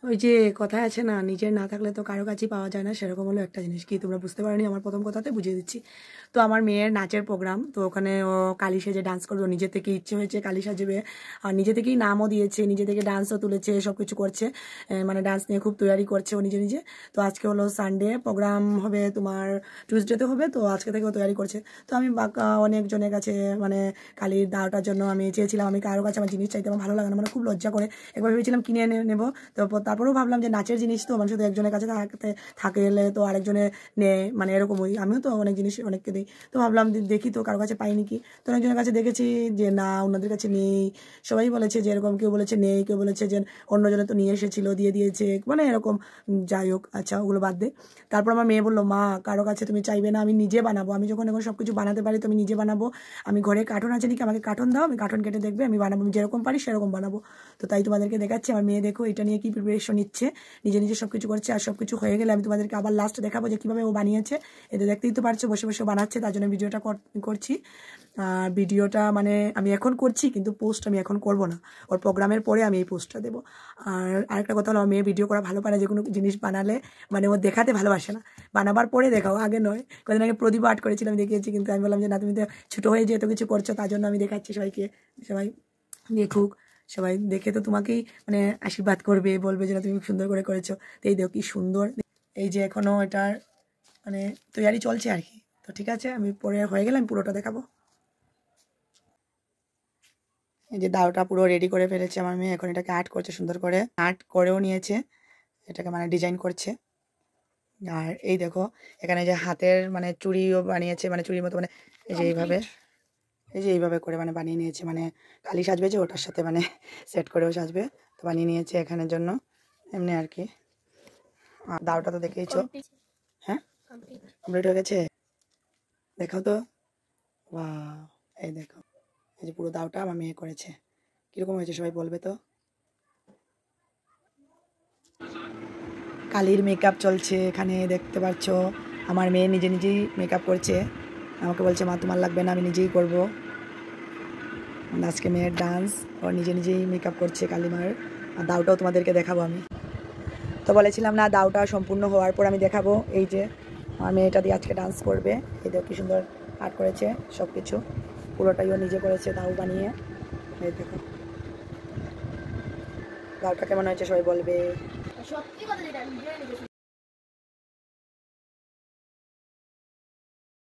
ওই যে কথায় আছে না, নিজের না থাকলে তো কারো কাছেই পাওয়া যায় না, সেরকম হলো একটা জিনিস। কি তোমরা বুঝতে পারোনি আমার প্রথম কথাতে বুঝিয়ে দিচ্ছি। তো আমার মেয়ের নাচের প্রোগ্রাম, তো ওখানে ও কালী সেজে ডান্স করবে। ও নিজে থেকে ইচ্ছে হয়েছে কালী সাজবে, আর নিজে থেকেই নামও দিয়েছে, নিজে থেকে ডান্সও তুলেছে, সব কিছু করছে। মানে ডান্স নিয়ে খুব তৈরি করছে ও নিজে নিজে। তো আজকে হলো সানডে, প্রোগ্রাম হবে তোমার টিউসডেতে হবে, তো আজকে থেকে ও তৈরি করছে। তো আমি অনেকজনের কাছে মানে কালীর দাওটার জন্য আমি চেয়েছিলাম, আমি কারো কাছে আমার জিনিস চাইতে আমার ভালো লাগে না, মানে খুব লজ্জা করে। একবার ভেবেছিলাম কিনে এনে নেবো, তো তারপরেও ভাবলাম যে নাচের জিনিস তো মানুষ তো একজনের কাছে থাকলে তো আরেকজনে নেয়, মানে এরকম। ওই আমিও তো অনেক জিনিস অনেককে দিই, তো ভাবলাম দেখি তো কারো কাছে পাইনি কি। তো অনেকজনের কাছে দেখেছি যে না, ওনাদের কাছে নেই। সবাই বলেছে যে এরকম, কেউ বলেছে নেই, কেউ বলেছে যে অন্যজনে তো নিয়ে এসেছিল, দিয়ে দিয়েছে, মানে এরকম। যাই হোক, আচ্ছা ওগুলো বাদ দে। তারপর আমার মেয়ে বললো, মা কারো কাছে তুমি চাইবে না, আমি নিজে বানাবো। আমি যখন এখন সব কিছু বানাতে পারি তো আমি নিজে বানাবো। আমি ঘরে কার্টুন আছে নাকি, আমাকে কার্টুন দাও, আমি কার্টুন কেটে দেখবে, আমি বানাবো, আমি যেরকম পারি সেরকম বানাবো। তো তাই তোমাদেরকে দেখাচ্ছি আমার মেয়ে, দেখো এটা নিয়ে কি প্রিপারেশন নিচ্ছে, নিজে নিজে সব কিছু করছে। আর সব কিছু হয়ে গেলে আমি তোমাদেরকে আবার লাস্ট দেখাবো যে কীভাবে ও বানিয়েছে। এতে দেখতেই তো পারছো বসে বসে বানাচ্ছে, তার জন্য ভিডিওটা করছি। আর ভিডিওটা মানে আমি এখন করছি, কিন্তু পোস্ট আমি এখন করব না, ওর প্রোগ্রামের পরে আমি এই পোস্টটা দেবো। আর আরেকটা কথা হলো, আমার মেয়ে ভিডিও করা ভালো পারে, যে কোনো জিনিস বানালে মানে ও দেখাতে ভালোবাসে না, বানাবার পরে দেখাও, আগে নয়। কদিন আগে প্রদীপ আর্ট করেছিলাম, দেখিয়েছি, কিন্তু আমি বললাম যে না, তুমি তো ছোটো হয়ে যে এত কিছু করছো, তার জন্য আমি দেখাচ্ছি সবাইকে, সবাই দেখুক, সবাই দেখে তো তোমাকেই মানে আশীর্বাদ করবে, বলবে যে না তুমি সুন্দর করে করেছো। তো এই দেখো কি সুন্দর। এই যে এখনও এটার মানে তৈরি চলছে আর কি। তো ঠিক আছে, আমি পরে হয়ে গেলে আমি পুরোটা দেখাবো। এই যে দাওটা পুরো রেডি করে ফেলেছে আমার মেয়ে, এখন এটাকে আর্ট করছে, সুন্দর করে আর্ট করেও নিয়েছে, এটাকে মানে ডিজাইন করছে। আর এই দেখো এখানে যে হাতের মানে চুড়িও বানিয়েছে, মানে চুড়ির মতো, মানে এই যে এইভাবে, এই যে এইভাবে করে মানে বানিয়ে নিয়েছে, মানে কালি সাজবে যে ওটার সাথে মানে সেট করেও সাজবে, তো বানিয়ে নিয়েছে এখানের জন্য এমনি আর কি। আর দাওটা তো দেখেইছো। হ্যাঁ, কমপ্লিট হয়ে গেছে, দেখাও তো। বাহ, এই দেখো, এই যে পুরো দাওটা আমার মেয়ে করেছে, কীরকম হয়েছে সবাই বলবে তো। কালির মেকআপ চলছে এখানে, দেখতে পাচ্ছ আমার মেয়ে নিজে নিজেই মেকআপ করছে, আমাকে বলছে মা তোমার লাগবে না, আমি নিজেই করব। আজকে মেয়ের ডান্স, ও নিজে নিজেই মেকআপ করছে কালিমার। আর দাওটাও তোমাদেরকে দেখাবো আমি, তো বলেছিলাম না দাওটা সম্পূর্ণ হওয়ার পর আমি দেখাবো। এই যে আমার মেয়েটা দিয়ে আজকে ডান্স করবে, এই দেখো কি সুন্দর আর্ট করেছে, সব কিছু পুরোটাই ও নিজে করেছে দাও বানিয়ে। এই দেখো দাওটা কেমন হয়েছে সবাই বলবে।